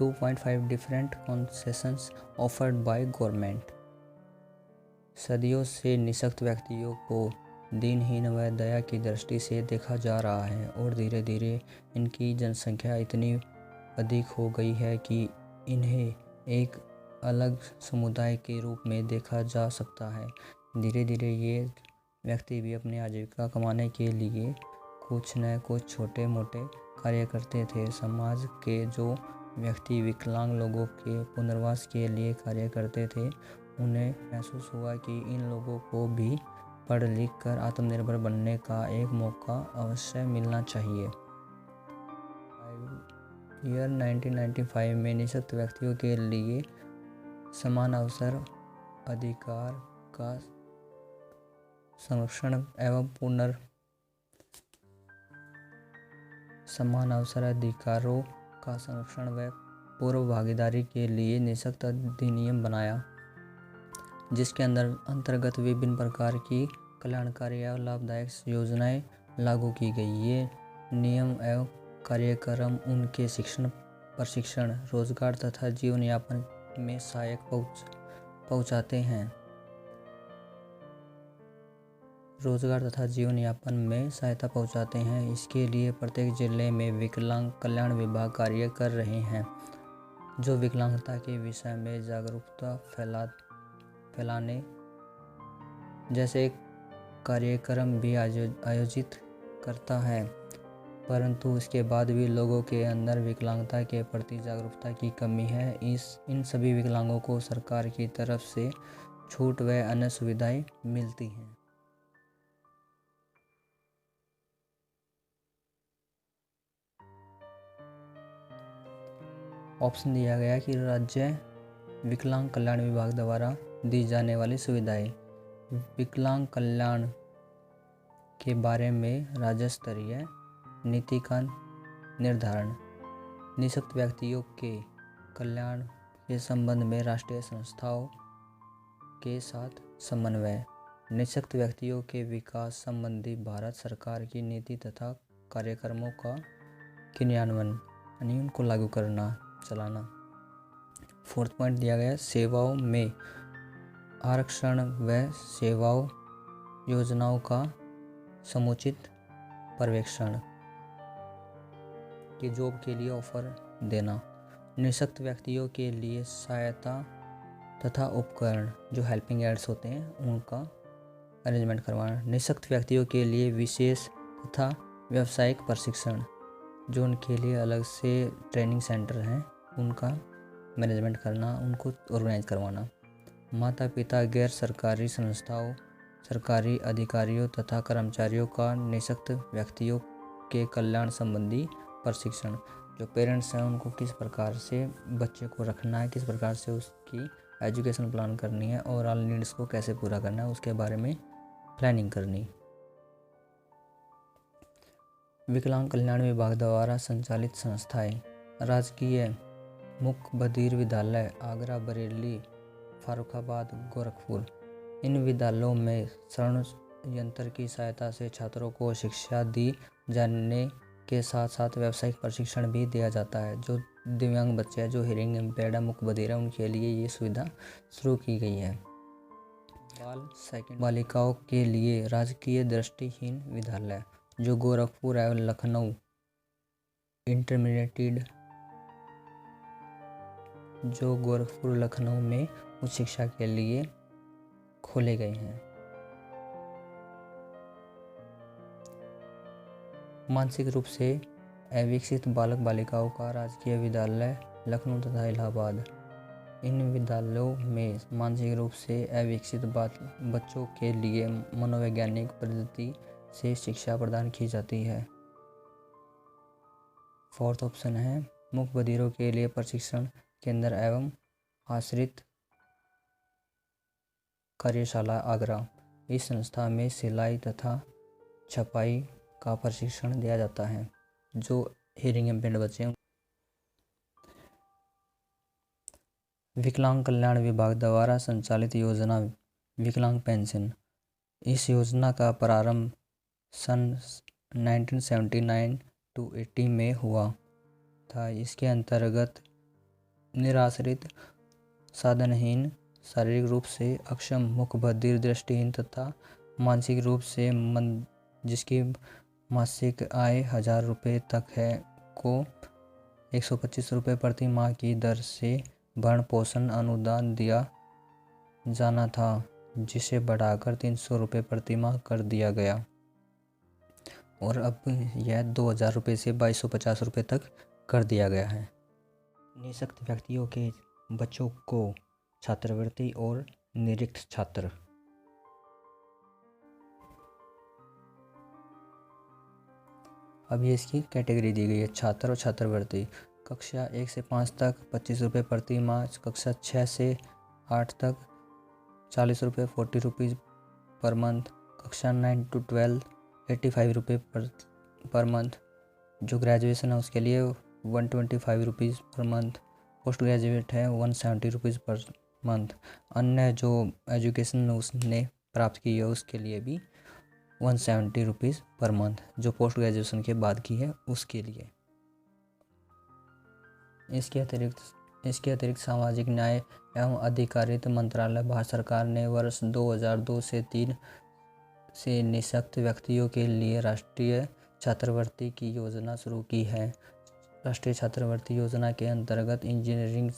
2.5 different concessions offered by government। सदियों से निःशक्त व्यक्तियों को दीनहीन व दया की दृष्टि से देखा जा रहा है और धीरे धीरे इनकी जनसंख्या इतनी अधिक हो गई है कि इन्हें एक अलग समुदाय के रूप में देखा जा सकता है। धीरे धीरे ये व्यक्ति भी अपनी आजीविका कमाने के लिए कुछ न कुछ छोटे मोटे कार्य करते थे। समाज के जो व्यक्ति विकलांग लोगों के पुनर्वास के लिए कार्य करते थे, उन्हें महसूस हुआ कि इन लोगों को भी पढ़ लिख कर आत्मनिर्भर बनने का एक मौका अवश्य मिलना चाहिए। ईयर 1995 में निःशक्त व्यक्तियों के लिए समान अवसर अधिकार का संरक्षण एवं समान अवसर अधिकारों का संरक्षण व पूर्व भागीदारी के लिए निःशक्त अधिनियम बनाया, जिसके अंतर्गत विभिन्न प्रकार की कल्याणकारी एवं लाभदायक योजनाएं लागू की गई। ये नियम एवं कार्यक्रम उनके शिक्षण, प्रशिक्षण, रोजगार तथा जीवन यापन में सहायक पहुंचाते हैं। रोजगार तथा जीवन यापन में सहायता पहुंचाते हैं। इसके लिए प्रत्येक जिले में विकलांग कल्याण विभाग कार्य कर रहे हैं, जो विकलांगता के विषय में जागरूकता फैलाने जैसे कार्यक्रम भी आयोजित करता है। परंतु इसके बाद भी लोगों के अंदर विकलांगता के प्रति जागरूकता की कमी है। इन सभी विकलांगों को सरकार की तरफ से छूट व अन्य सुविधाएं मिलती हैं। ऑप्शन दिया गया कि राज्य विकलांग कल्याण विभाग द्वारा दी जाने वाली सुविधाएं। विकलांग कल्याण के बारे में राज्य स्तरीय नीति का निर्धारण। निःशक्त व्यक्तियों के कल्याण के संबंध में राष्ट्रीय संस्थाओं के साथ समन्वय। निःशक्त व्यक्तियों के विकास संबंधी भारत सरकार की नीति तथा कार्यक्रमों का क्रियान्वयन, यानी उनको लागू करना, चलाना। 4th पॉइंट दिया गया सेवाओं में आरक्षण व सेवाओं योजनाओं का समुचित पर्यवेक्षण, कि जॉब के लिए ऑफर देना। निःशक्त व्यक्तियों के लिए सहायता तथा उपकरण, जो हेल्पिंग एड्स होते हैं, उनका अरेंजमेंट करवाना। निःशक्त व्यक्तियों के लिए विशेष तथा व्यावसायिक प्रशिक्षण, जो उनके लिए अलग से ट्रेनिंग सेंटर हैं, उनका मैनेजमेंट करना, उनको ऑर्गेनाइज करवाना। माता पिता, गैर सरकारी संस्थाओं, सरकारी अधिकारियों तथा कर्मचारियों का निःशक्त व्यक्तियों के कल्याण संबंधी प्रशिक्षण। जो पेरेंट्स हैं, उनको किस प्रकार से बच्चे को रखना है, किस प्रकार से उसकी एजुकेशन प्लान करनी है और ऑल नीड्स को कैसे पूरा करना है, उसके बारे में प्लानिंग करनी। विकलांग कल्याण विभाग द्वारा संचालित संस्थाएं। राजकीय मुख्य बधिर विद्यालय आगरा, बरेली, फारुखाबाद, गोरखपुर। इन विद्यालयों में श्रवण यंत्र की सहायता से छात्रों को शिक्षा दी जाने के साथ साथ व्यावसायिक प्रशिक्षण भी दिया जाता है। जो दिव्यांग बच्चे हैं, जो हियरिंग इम्पेयर्ड है, मुख्य बधिर है, उनके लिए ये सुविधा शुरू की गई है। बालिकाओं के लिए राजकीय दृष्टिहीन विद्यालय, जो गोरखपुर एवं लखनऊ इंटरमीडिएटेड, जो गोरखपुर लखनऊ में उच्च शिक्षा के लिए खोले गए हैं। मानसिक रूप से अविकसित बालक बालिकाओं का राजकीय विद्यालय लखनऊ तथा इलाहाबाद। इन विद्यालयों में मानसिक रूप से अविकसित बच्चों के लिए मनोवैज्ञानिक पद्धति से शिक्षा प्रदान की जाती है। 4th ऑप्शन है मुख्य बधिरों के लिए प्रशिक्षण केंद्र एवं आश्रित कार्यशाला आगरा। इस संस्था में सिलाई तथा छपाई का प्रशिक्षण दिया जाता है। जो हियरिंग इम्पेयर्ड बच्चे हैं। विकलांग कल्याण विभाग द्वारा संचालित योजना विकलांग पेंशन। इस योजना का प्रारंभ सन 1979 to 80 में हुआ था। इसके अंतर्गत निराश्रित, साधनहीन, शारीरिक रूप से अक्षम, मुखबधिर, दृष्टिहीन तथा मानसिक रूप से मंद जिसकी मासिक आय 1000 रुपये तक है को 125 रुपये प्रति माह की दर से भरण पोषण अनुदान दिया जाना था, जिसे बढ़ाकर 300 रुपये प्रति माह कर दिया गया और अब यह 2000 रुपये से 2250 रुपये तक कर दिया गया है। निःशक्त व्यक्तियों के बच्चों को छात्रवृत्ति और निरक्षर छात्र। अब ये इसकी कैटेगरी दी गई है, छात्र और छात्रवृत्ति। कक्षा 1 से 5 तक 25 रुपये प्रति माह, कक्षा 6 से 8 तक 40 रुपये 40 रुपीज़ पर मंथ, कक्षा 9 to 12 85 रुपये पर मंथ, जो ग्रेजुएशन है उसके लिए 125 rupees per month, post graduate है 170 रुपीज़ पर मंथ, अन्य जो एजुकेशन उसने प्राप्त की है उसके लिए भी 170 रुपीज़ पर मंथ, जो पोस्ट ग्रेजुएशन के बाद की है उसके लिए। इसके अतिरिक्त सामाजिक न्याय एवं अधिकारिता मंत्रालय भारत सरकार ने वर्ष 2002 से 3 से निःशक्त व्यक्तियों के लिए राष्ट्रीय छात्रवृत्ति की योजना शुरू की है। राष्ट्रीय छात्रवृत्ति योजना के अंतर्गत इंजीनियरिंग,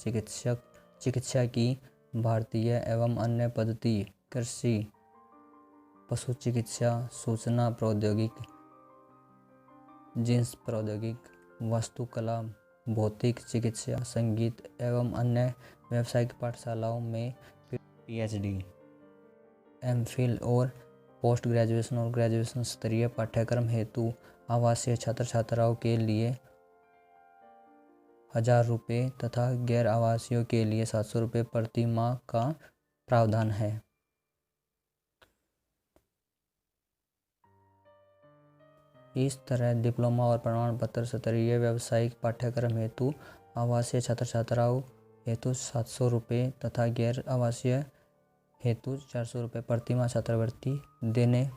चिकित्सा की भारतीय एवं अन्य पद्धति, कृषि, पशु चिकित्सा, सूचना प्रौद्योगिकी, जींस प्रौद्योगिकी, वास्तुकला, भौतिक चिकित्सा, संगीत एवं अन्य व्यावसायिक पाठशालाओं में PhD, MPhil और पोस्ट ग्रेजुएशन और ग्रेजुएशन स्तरीय पाठ्यक्रम हेतु आवासीय छात्र छात्राओं के लिए 1000 रुपये तथा गैर आवासीय के लिए 700 रुपये प्रति माह का प्रावधान है। इस तरह डिप्लोमा और प्रमाण पत्र स्तरीय व्यावसायिक पाठ्यक्रम हेतु आवासीय छात्र छात्राओं हेतु 700 रुपये तथा गैर आवासीय हेतु 400 रुपये प्रति माह छात्रवृत्ति देने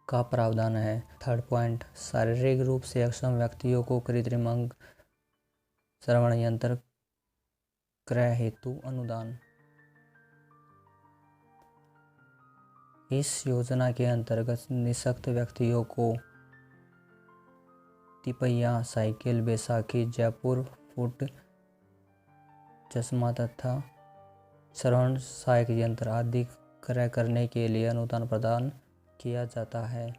का प्रावधान है। थर्ड पॉइंट, शारीरिक रूप से अक्षम व्यक्तियों को कृत्रिम अंग, श्रवण यंत्र क्रय हेतु अनुदान। इस योजना के अंतर्गत निःशक्त व्यक्तियों को तिपैया, साइकिल, बैसाखी, जयपुर फुट, चश्मा तथा श्रवण सहायक यंत्र आदि क्रय करने के लिए अनुदान प्रदान किया जाता है।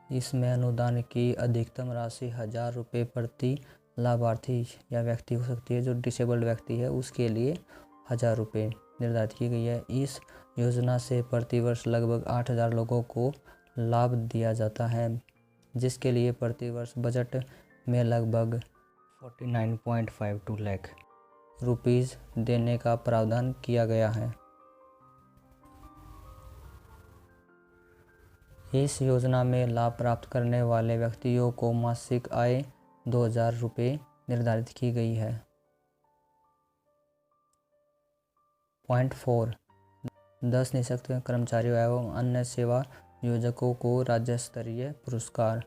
इसमें अनुदान की अधिकतम राशि 1000 रुपये प्रति लाभार्थी या व्यक्ति हो सकती है। जो डिसेबल्ड व्यक्ति है उसके लिए 1000 रुपये निर्धारित की गई है। इस योजना से प्रतिवर्ष लगभग 8000 लोगों को लाभ दिया जाता है, जिसके लिए प्रतिवर्ष बजट में लगभग 49.52 लाख रुपीज़ देने का प्रावधान किया गया है। इस योजना में लाभ प्राप्त करने वाले व्यक्तियों को मासिक आय 2000 रुपये निर्धारित की गई है। पॉइंट 4, 10 निःशक्त कर्मचारियों एवं अन्य सेवा योजकों को राज्य स्तरीय पुरस्कार।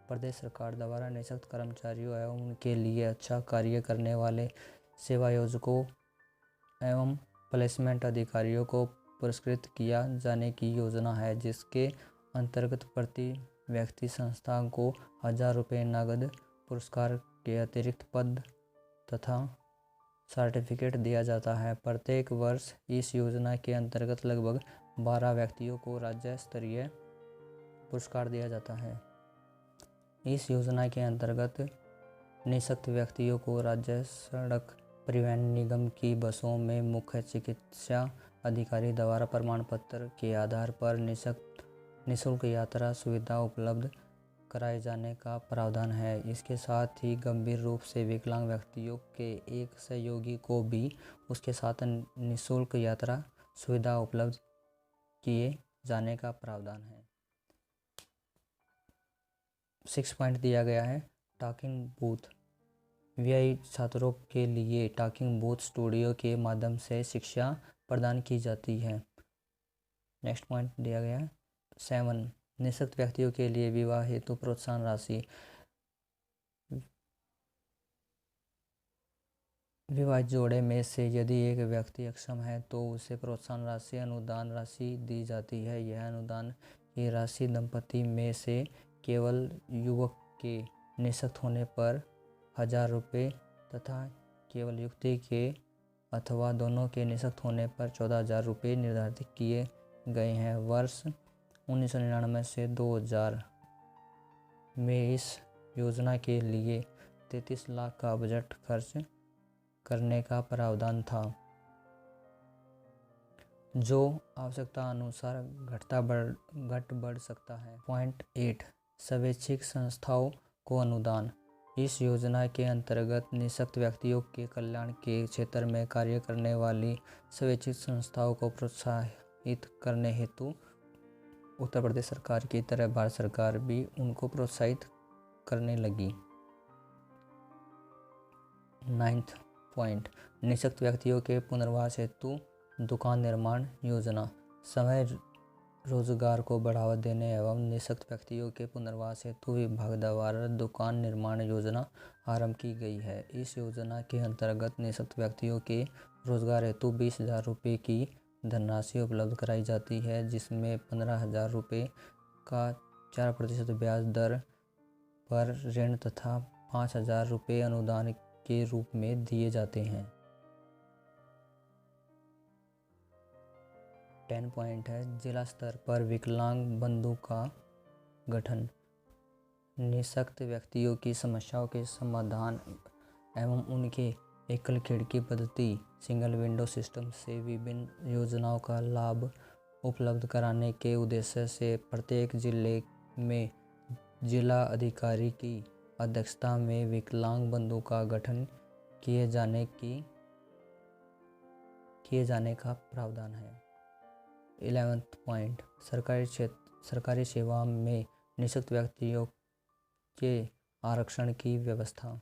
प्रदेश सरकार द्वारा निःशक्त कर्मचारियों एवं उनके लिए अच्छा कार्य करने वाले सेवा योजकों एवं प्लेसमेंट अधिकारियों को पुरस्कृत किया जाने की योजना है, जिसके अंतर्गत प्रति व्यक्ति संस्था को 1000 रुपये नगद पुरस्कार के अतिरिक्त पद तथा सर्टिफिकेट दिया जाता है। प्रत्येक वर्ष इस योजना के अंतर्गत लगभग 12 व्यक्तियों को राज्य स्तरीय पुरस्कार दिया जाता है। इस योजना के अंतर्गत निःशक्त व्यक्तियों को राज्य सड़क परिवहन निगम की बसों में मुख्य चिकित्सा अधिकारी द्वारा प्रमाण पत्र के आधार पर निःशुल्क यात्रा सुविधा उपलब्ध कराए जाने का प्रावधान है। इसके साथ ही गंभीर रूप से विकलांग व्यक्तियों के एक सहयोगी को भी उसके साथ निःशुल्क यात्रा सुविधा उपलब्ध किए जाने का प्रावधान है। 6 पॉइंट दिया गया है, टॉकिंग बूथ। वीआई छात्रों के लिए टॉकिंग बूथ स्टूडियो के माध्यम से शिक्षा प्रदान की जाती है। नेक्स्ट पॉइंट दिया गया है 7, निःशक्त व्यक्तियों के लिए विवाह हेतु प्रोत्साहन राशि। विवाहित जोड़े में से यदि एक व्यक्ति अक्षम है तो उसे प्रोत्साहन राशि अनुदान राशि दी जाती है। यह अनुदान की राशि दंपति में से केवल युवक के निःशक्त होने पर 1000 रुपये तथा केवल युवती के अथवा दोनों के निःशक्त होने पर 14,000 रुपये निर्धारित किए गए हैं। वर्ष 1999 से 2000 में इस योजना के लिए 33 लाख का बजट खर्च करने का प्रावधान था, जो आवश्यकता अनुसार घट बढ़ सकता है। पॉइंट 8 स्वैच्छिक संस्थाओं को अनुदान। इस योजना के अंतर्गत निःशक्त व्यक्तियों के कल्याण के क्षेत्र में कार्य करने वाली स्वैच्छिक संस्थाओं को प्रोत्साहित करने हेतु उत्तर प्रदेश सरकार की तरह भारत सरकार भी उनको प्रोत्साहित करने लगी। 9th पॉइंट निःशक्त व्यक्तियों के पुनर्वास हेतु दुकान निर्माण योजना। समय रोजगार को बढ़ावा देने एवं निःशक्त व्यक्तियों के पुनर्वास हेतु विभाग द्वारा दुकान निर्माण योजना आरंभ की गई है। इस योजना के अंतर्गत निःशक्त व्यक्तियों के रोजगार हेतु 20,000 रुपये की धनराशि उपलब्ध कराई जाती है, जिसमें 15,000 रुपये का 4% ब्याज दर पर ऋण तथा 5,000 रुपये अनुदान के रूप में दिए जाते हैं। 10 पॉइंट है जिला स्तर पर विकलांग बंधु का गठन। निःशक्त व्यक्तियों की समस्याओं के समाधान एवं उनके एकल खिड़की पद्धति सिंगल विंडो सिस्टम से विभिन्न योजनाओं का लाभ उपलब्ध कराने के उद्देश्य से प्रत्येक जिले में जिला अधिकारी की अध्यक्षता में विकलांग बंधु का गठन किए जाने का प्रावधान है। 11th पॉइंट सरकारी सेवा में निःशक्त व्यक्तियों के आरक्षण की व्यवस्था।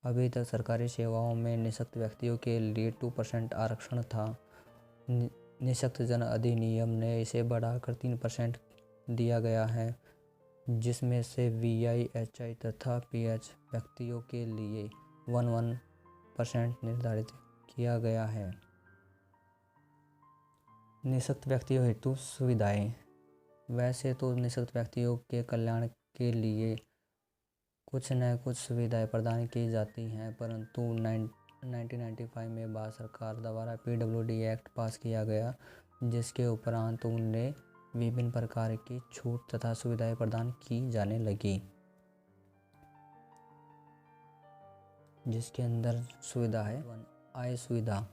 अभी तक सरकारी सेवाओं में निःशक्त व्यक्तियों के लिए 2% आरक्षण था। निःशक्त जन अधिनियम ने इसे बढ़ाकर 3% दिया गया है, जिसमें से VI, HI तथा PH व्यक्तियों के लिए 1% निर्धारित किया गया है। निःशक्त व्यक्तियों हेतु सुविधाएं। वैसे तो निःशक्त व्यक्तियों के कल्याण के लिए कुछ न कुछ सुविधाएं प्रदान की जाती हैं, परंतु 1995 में भारत सरकार द्वारा PWD एक्ट पास किया गया, जिसके उपरांत उन्हें विभिन्न प्रकार की छूट तथा सुविधाएं प्रदान की जाने लगी, जिसके अंदर सुविधा है आय सुविधा।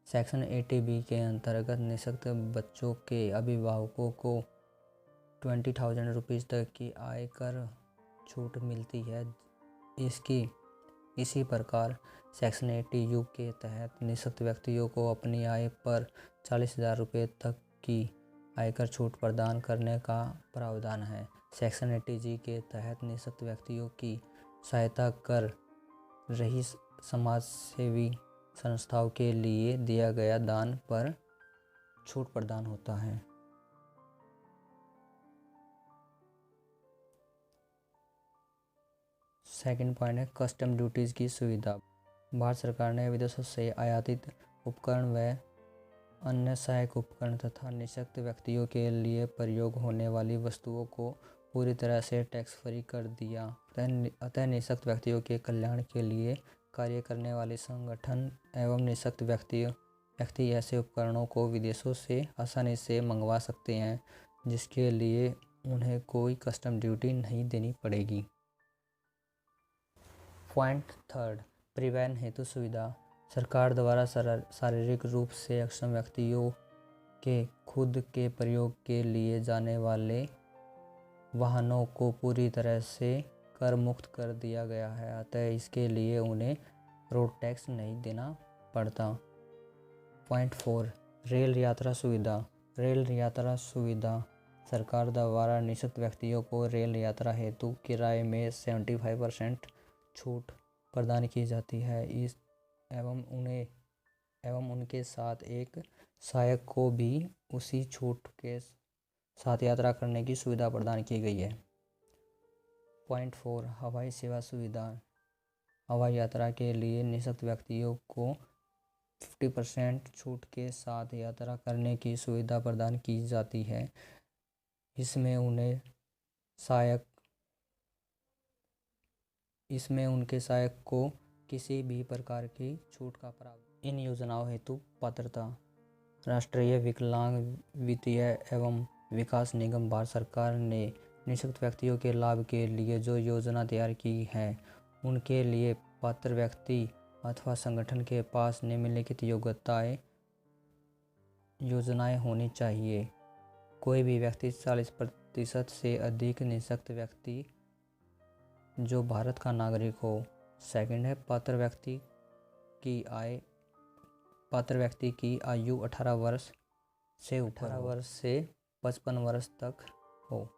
सेक्शन 80B के अंतर्गत निःशक्त बच्चों के अभिभावकों को 20,000 रुपीज़ तक की आयकर छूट मिलती है। इसी प्रकार सेक्शन 80U के तहत निःशक्त व्यक्तियों को अपनी आय पर 40,000 रुपये तक की आयकर छूट प्रदान करने का प्रावधान है। सेक्शन 80G के तहत निःशक्त व्यक्तियों की सहायता कर रही समाजसेवी संस्थाओं के लिए दिया गया दान पर छूट प्रदान होता है। सेकंड पॉइंट है कस्टम ड्यूटीज़ की सुविधा। भारत सरकार ने विदेशों से आयातित उपकरण व अन्य सहायक उपकरण तथा निःशक्त व्यक्तियों के लिए प्रयोग होने वाली वस्तुओं को पूरी तरह से टैक्स फ्री कर दिया। अतः निःशक्त व्यक्तियों के कल्याण के लिए कार्य करने वाले संगठन एवं निःशक्त व्यक्ति ऐसे उपकरणों को विदेशों से आसानी से मंगवा सकते हैं, जिसके लिए उन्हें कोई कस्टम ड्यूटी नहीं देनी पड़ेगी। पॉइंट 3 परिवहन हेतु सुविधा। सरकार द्वारा शारीरिक रूप से अक्षम व्यक्तियों के खुद के प्रयोग के लिए जाने वाले वाहनों को पूरी तरह से कर मुक्त कर दिया गया है, अतः इसके लिए उन्हें रोड टैक्स नहीं देना पड़ता। पॉइंट 4 रेल यात्रा सुविधा। रेल यात्रा सुविधा सरकार द्वारा निःशक्त व्यक्तियों को रेल यात्रा हेतु किराए में 75% छूट प्रदान की जाती है। एवं उनके साथ एक सहायक को भी उसी छूट के साथ यात्रा करने की सुविधा प्रदान की गई है। पॉइंट 4, हवाई सेवा सुविधा। हवाई यात्रा के लिए निःशक्त व्यक्तियों को 50% छूट के साथ यात्रा करने की सुविधा प्रदान की जाती है। इसमें उनके सहायक को किसी भी प्रकार की छूट का प्रावधान। इन योजनाओं हेतु पात्रता। राष्ट्रीय विकलांग वित्तीय एवं विकास निगम भारत सरकार ने निःशक्त व्यक्तियों के लाभ के लिए जो योजना तैयार की है, उनके लिए पात्र व्यक्ति अथवा संगठन के पास निम्नलिखित योजनाएं होनी चाहिए। कोई भी व्यक्ति 40% से अधिक निःशक्त व्यक्ति जो भारत का नागरिक हो। सेकंड है पात्र व्यक्ति की आयु 18 वर्ष से 55 वर्ष तक हो।